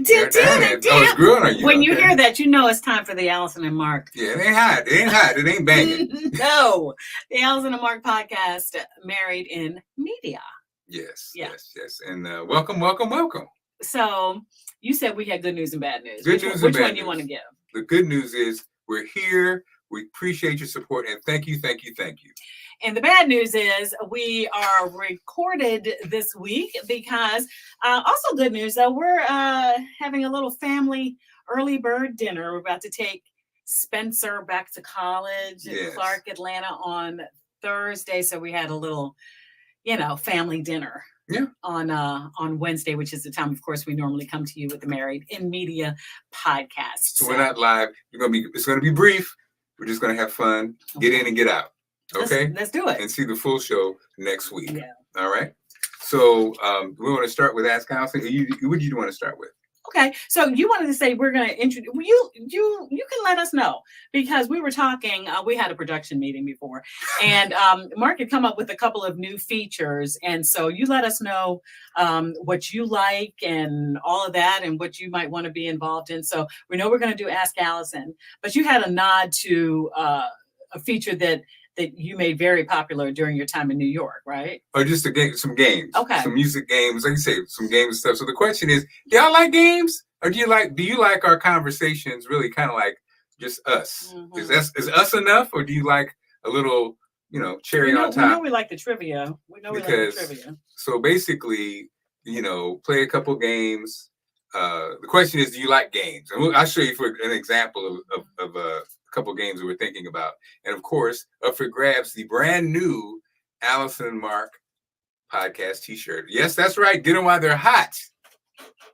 it's growing on you. When you hear that, you know it's time for the Allison and Marc. Yeah, it ain't hot. It ain't banging. No. The Allison and Marc Podcast, Married in Media. Yes. And welcome. So you said we had good news and bad news. Which one do you want to give? The good news is we're here. We appreciate your support and thank you. And the bad news is we are recorded this week because also good news though, we're having a little family early bird dinner. We're about to take Spencer back to college in Clarke, Atlanta on Thursday. So we had a little, family dinner on Wednesday, which is the time, of course, we normally come to you with the Married in Media podcast. So we're not live. It's going to be brief. We're just going to have fun, get in and get out. Okay? Let's do it. And see the full show next week. Yeah. All right? So we want to start with Ask Allison. What do you want to start with? Okay. So you wanted to say we're going to introduce, you can let us know because we were talking, we had a production meeting before and Marc had come up with a couple of new features. And so you let us know what you like and all of that and what you might want to be involved in. So we know we're going to do Ask Allison, but you had a nod to a feature that you made very popular during your time in New York, right? Or just some games. Okay. Some music games, like you say, some games and stuff. So the question is, do y'all like games? Or do you like our conversations really kind of like just us? Mm-hmm. Is us enough? Or do you like a little, cherry on top? We know we like the trivia. So basically, play a couple games. The question is, do you like games? And I'll show you for an example of a couple games that we're thinking about. And of course, up for grabs, the brand new Allison Marc Podcast t-shirt. Yes, that's right. Get them while they're hot.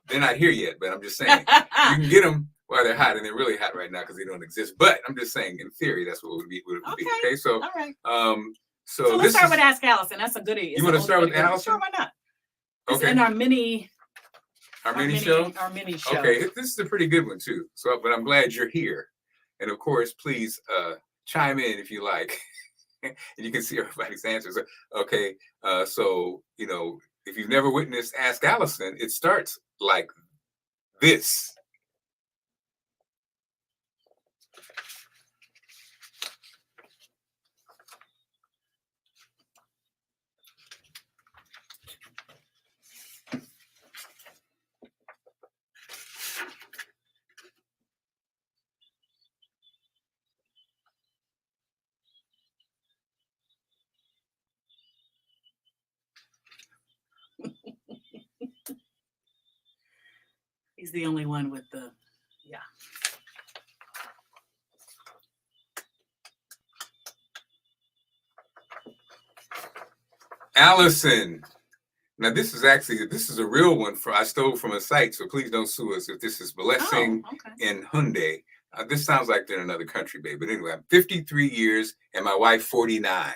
They're not here yet, but I'm just saying you can get them while they're hot, and they're really hot right now because they don't exist. But I'm just saying, in theory, that's what would be. Okay. So, all right. So let's start with Ask Allison. That's a goodie. You want to start with Allison? Sure, why not? Okay. In our mini show. Okay, this is a pretty good one too. So, but I'm glad you're here. And of course, please chime in if you like. And you can see everybody's answers. Okay, so, if you've never witnessed Ask Allison, it starts like this. He's the only one with the, Allison. Now this is a real one I stole from a site, so please don't sue us if this is Blessing in Hyundai. This sounds like they're in another country, babe. But anyway, I'm 53 years and my wife 49.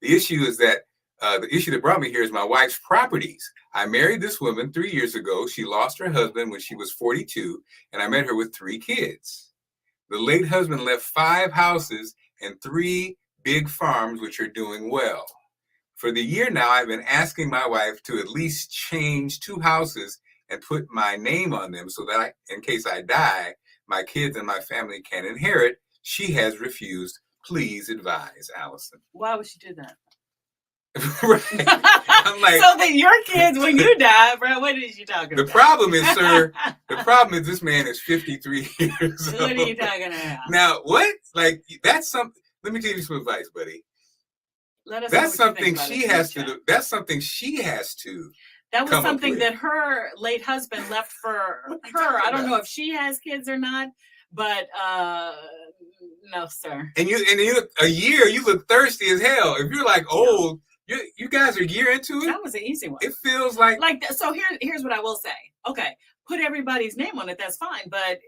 The issue is that the issue that brought me here is my wife's properties. I married this woman 3 years ago. She lost her husband when she was 42, and I met her with 3 kids. The late husband left 5 houses and 3 big farms, which are doing well. For the year now, I've been asking my wife to at least change 2 houses and put my name on them so that in case I die, my kids and my family can inherit. She has refused. Please advise, Allison. Why would she do that? Right. I'm like, so that your kids, when you die, bro, what is you talking about? The problem is, sir, this man is 53 years old. What are you talking about? Now, what? Like, that's something. Let me give you some advice, buddy. That's something she has to do. That's something she has to. That was something that her late husband left for her. I don't know if she has kids or not, but no, sir. And you look a year. You look thirsty as hell. If you're like old. You guys are a year into it? That was an easy one. It feels like so here's what I will say. Okay, put everybody's name on it. That's fine. But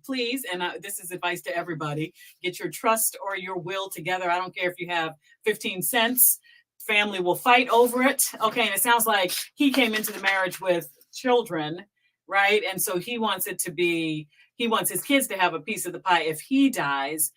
please, and this is advice to everybody, get your trust or your will together. I don't care if you have 15 cents. Family will fight over it. Okay, and it sounds like he came into the marriage with children, right? And so he wants his kids to have a piece of the pie if he dies.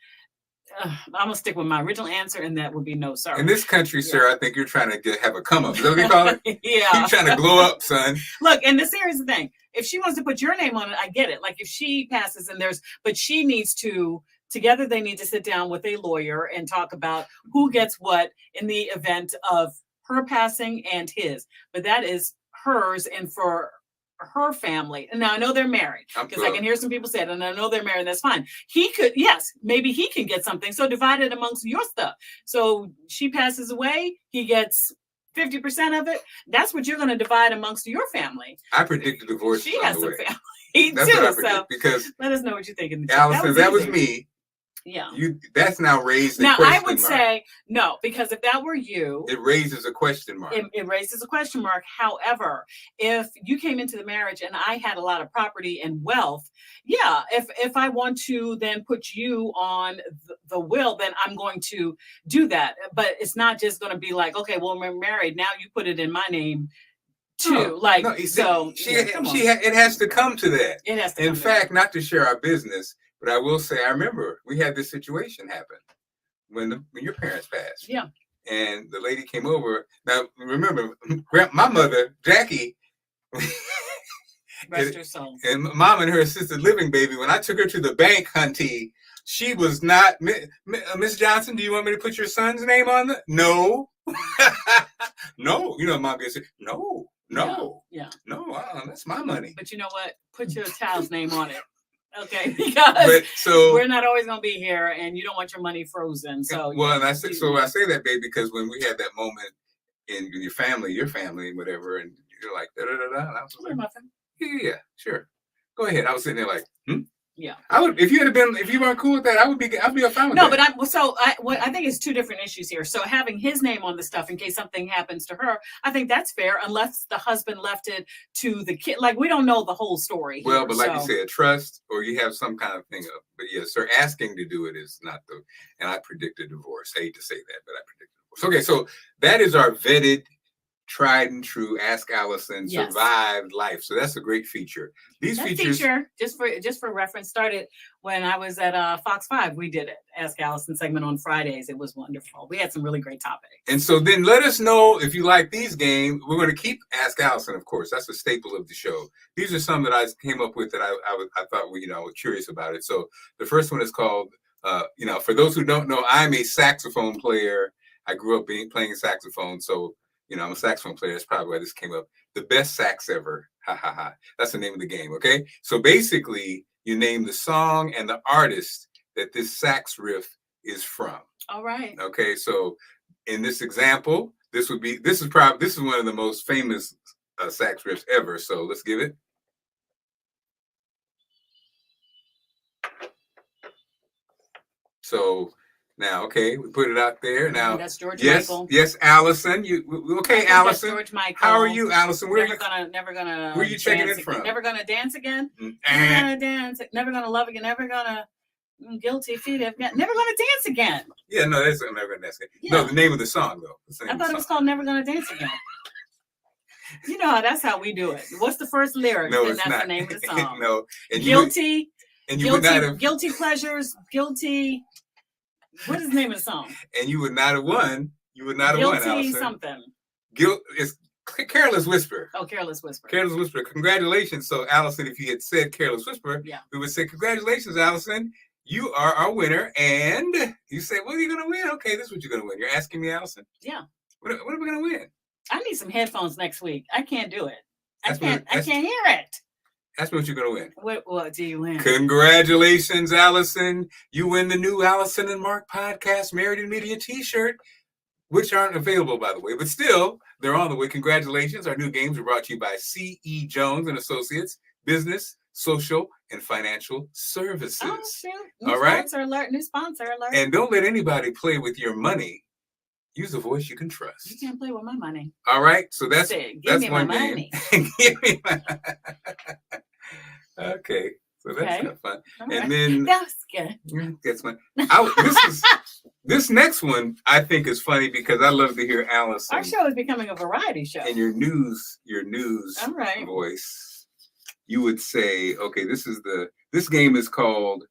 I'm gonna stick with my original answer, and that would be no, sir. In this country, sir, I think you're trying to have a come up. Is that what they call it? Yeah. You're trying to glow up, son. Look, and here's the thing. If she wants to put your name on it, I get it. Like if she passes and but she needs to, together they need to sit down with a lawyer and talk about who gets what in the event of her passing and his. But that is hers and for her family. And now I know they're married because I can hear some people say it, and I know they're married. That's fine. He could, yes, maybe he can get something. So divide it amongst your stuff. So she passes away, he gets 50% of it. That's what you're going to divide amongst your family. I predict a divorce. She has some family That's too. what I predict, So because let us know what you think in the chat. Allison, that was me. Yeah. That's now raised a now question I would mark. say no, because if that were you, it raises a question mark. It raises a question mark. However, if you came into the marriage and I had a lot of property and wealth, yeah, if I want to then put you on the will, then I'm going to do that. But it's not just going to be like, okay, well, we're married. Now you put it in my name too. It has to come to that. It has to in fact, not to share our business, but I will say, I remember we had this situation happen when your parents passed. Yeah. And the lady came over. Now, remember, my mother, Jackie, rest her soul. And mom and her assisted living baby, when I took her to the bank, hunty, she was not, Miss Johnson, do you want me to put your son's name on it? No. No. You know, mom gets it. No. Yeah. No, that's my money. But you know what? Put your child's name on it. Okay, because we're not always going to be here, and you don't want your money frozen. So I say that, babe, because when we had that moment in your family, whatever, and you're like da da da da, and I was like, yeah, sure, go ahead. I was sitting there like, Yeah, I would if you weren't cool with that, I'd be fine with that. No, but I think it's two different issues here. So having his name on the stuff in case something happens to her, I think that's fair, unless the husband left it to the kid. Like we don't know the whole story. Well, but like you said, trust or you have some kind of thing of. But yes, sir, asking to do it is not the. And I predict a divorce. I hate to say that, but I predict a divorce. Okay, so that is our vetted, tried and true Ask Allison survived life. So that's a great feature. Feature, just for reference, started when I was at Fox 5. We did it, Ask Allison segment on Fridays. It was wonderful. We had some really great topics. And so then let us know if you like these games. We're going to keep Ask Allison, of course. That's a staple of the show. These are some that I came up with that I thought were curious about it. So the first one is called for those who don't know, I'm a saxophone player. I grew up playing saxophone, so I'm a saxophone player. That's probably why this came up. The best sax ever. Ha ha ha. That's the name of the game. Okay. So basically, you name the song and the artist that this sax riff is from. All right. Okay. So in this example, this is one of the most famous sax riffs ever. So let's give it. So. Now, okay, we put it out there. Now, that's George Michael. Yes, Allison. Allison. George Michael. How are you, Allison? Never gonna. Where are you checking it from? Never gonna dance again. Never gonna dance. Never gonna love again. Never gonna. Guilty feet. Never gonna dance again. Yeah, no, that's Never Gonna Dance Again. Yeah. No, the name of the song though. I thought it was called Never Gonna Dance Again. You know, that's how we do it. What's the first lyric? No, that's not. The name of the song. No. And guilty. Guilty pleasures. Guilty. What is the name of the song? And you would not have won. You would not have won, Allison. Something. It's Careless Whisper. Oh, Careless Whisper. Careless Whisper. Congratulations. So, Allison, if you had said Careless Whisper, we would say, congratulations, Allison. You are our winner. And you say, what are you going to win? Okay, this is what you're going to win. You're asking me, Allison? Yeah. What are we going to win? I need some headphones next week. I can't do it. I can't hear it. That's what you're going to win. What do you win? Congratulations, Allison. You win the new Allison and Marc Podcast Married in Media t-shirt, which aren't available, by the way, but still, they're on the way. Congratulations. Our new games are brought to you by C.E. Jones and Associates, Business, Social, and Financial Services. Oh, shoot. New sponsor alert. And don't let anybody play with your money. Use a voice you can trust. You can't play with my money. All right. So that's one game. Give me my Okay. So that's kind of fun. All and then that's good. That's fun. This next one I think is funny because I love to hear Allison. Our show is becoming a variety show. And your news voice. You would say, okay, this game is called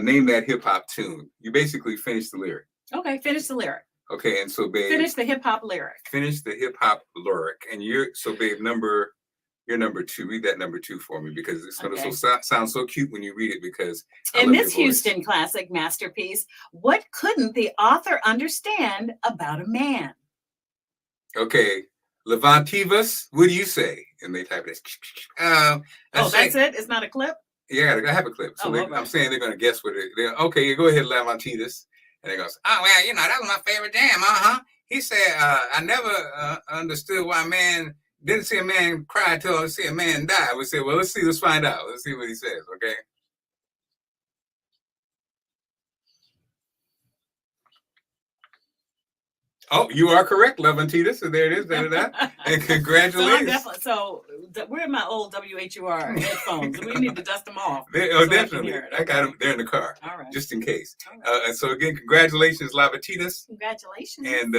name that hip hop tune. You basically finish the lyric. Okay, finish the lyric. Okay, and so babe, finish the hip hop lyric. Finish the hip hop lyric, and you're number 2. Read that number 2 for me because it's going to sound so cute when you read it. Because in this Houston classic masterpiece, what couldn't the author understand about a man? Okay, Levantivus, what do you say? And they type it. That's it. It's not a clip. Yeah, I have a clip. So I'm saying they're going to guess what it. Okay, you go ahead, Levantivus. And he goes, oh, well, that was my favorite jam. He said, I never understood why a man didn't see a man cry till I see a man die. We said, well, let's find out. Let's see what he says, okay? Oh, you are correct, Levantitas. So there it is. And congratulations. So we're my old WHUR headphones. We need to dust them off. Definitely. I got them. They're in the car. All right. Just in case. Right. And so again, congratulations, Levantitas. Congratulations. And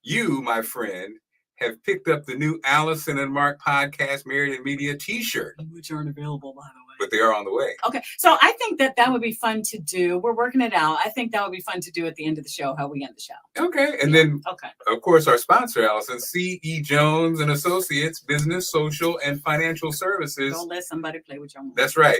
you, my friend, have picked up the new Allison Marc Podcast Married in Media t-shirt. Which aren't available, by the way. But they are on the way. Okay. So I think that would be fun to do. We're working it out. I think that would be fun to do at the end of the show, how we end the show. Okay. And then, of course, our sponsor, Allison, C.E. Jones and Associates, Business, Social, and Financial Services. Don't let somebody play with your money. That's right.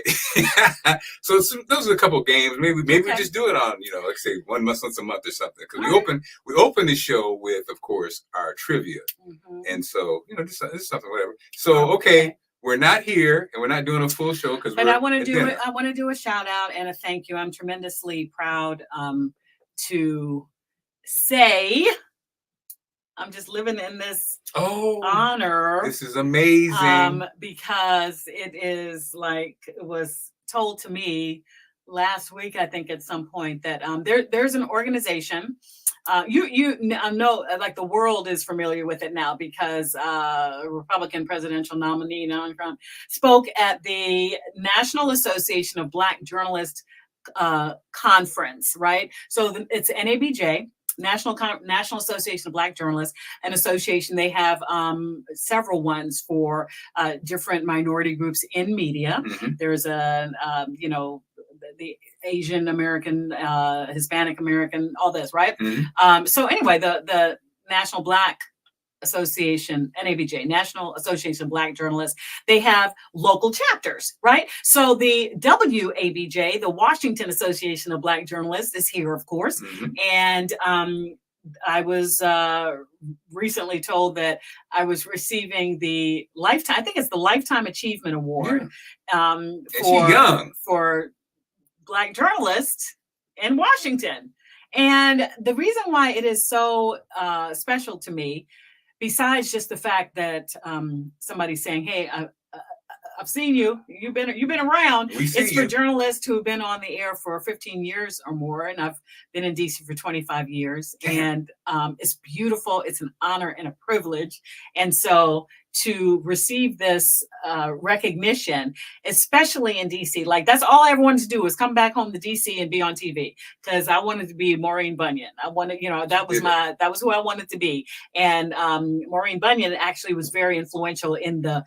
So those are a couple of games. Maybe we just do it on, like say 1 month once a month or something. Because we open the show with, of course, our trivia. Mm-hmm. And so, this is something, whatever. So, okay. We're not here, and we're not doing a full show because. But I want to do a shout out and a thank you. I'm tremendously proud to say I'm just living in this honor. This is amazing because it was told to me last week, I think, at some point that there's an organization. You know, like the world is familiar with it now because Republican presidential nominee Donald Trump spoke at the National Association of Black Journalists conference, right? So it's NABJ, National Association of Black Journalists, an association. They have several ones for different minority groups in media. Mm-hmm. There's the Asian American, Hispanic American, all this, right? Mm-hmm. So anyway, the National Black Association, NABJ, National Association of Black Journalists, they have local chapters, right? So the WABJ, the Washington Association of Black Journalists, is here, of course. Mm-hmm. And I was recently told that I was receiving the Lifetime, I think it's the Lifetime Achievement Award for Black journalists in Washington. And the reason why it is so special to me, besides just the fact that somebody's saying, hey, I've seen you, you've been around. It's for journalists who have been on the air for 15 years or more. And I've been in DC for 25 years. And it's beautiful. It's an honor and a privilege. And so to receive this recognition, especially in DC, like that's all I ever wanted to do was come back home to DC and be on TV because I wanted to be Maureen Bunyan. I wanted, that was who I wanted to be. And Maureen Bunyan actually was very influential in the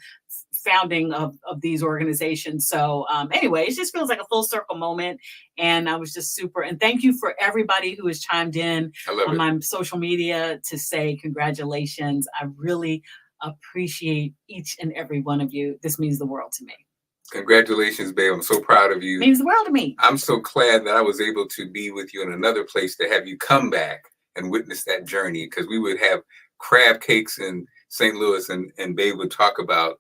founding of these organizations. So anyway, it just feels like a full circle moment. And I was just super, and thank you for everybody who has chimed in on my social media to say congratulations. I really appreciate each and every one of you. This means the world to me. Congratulations, babe. I'm so proud of you. It means the world to me. I'm so glad that I was able to be with you in another place to have you come back and witness that journey, because we would have crab cakes in St. Louis and babe would talk about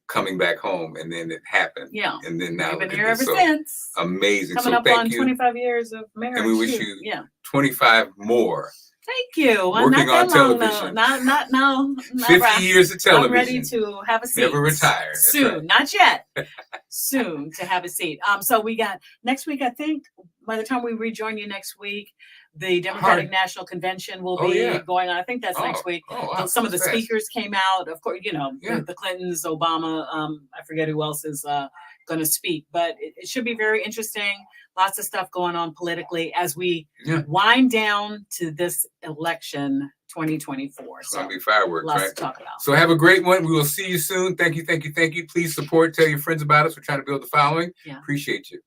coming back home, and then it happened. Yeah. And then now we've been here ever since. Amazing. Coming up on 25 years of marriage. And we wish you 25 more. Thank you. Working on television. Not 50 years of television. I'm ready to have a seat. Never retire. Soon. Right. Not yet. Soon to have a seat. So we got next week, I think, by the time we rejoin you next week, the Democratic National Convention will be going on. I think that's next week. Wow. Some of the speakers came out. Of course, the Clintons, Obama, I forget who else is going to speak. But it should be very interesting. Lots of stuff going on politically as we wind down to this election 2024. It's going to be fireworks, lots to talk about. So have a great one. We will see you soon. Thank you. Please support. Tell your friends about us. We're trying to build the following. Yeah. Appreciate you.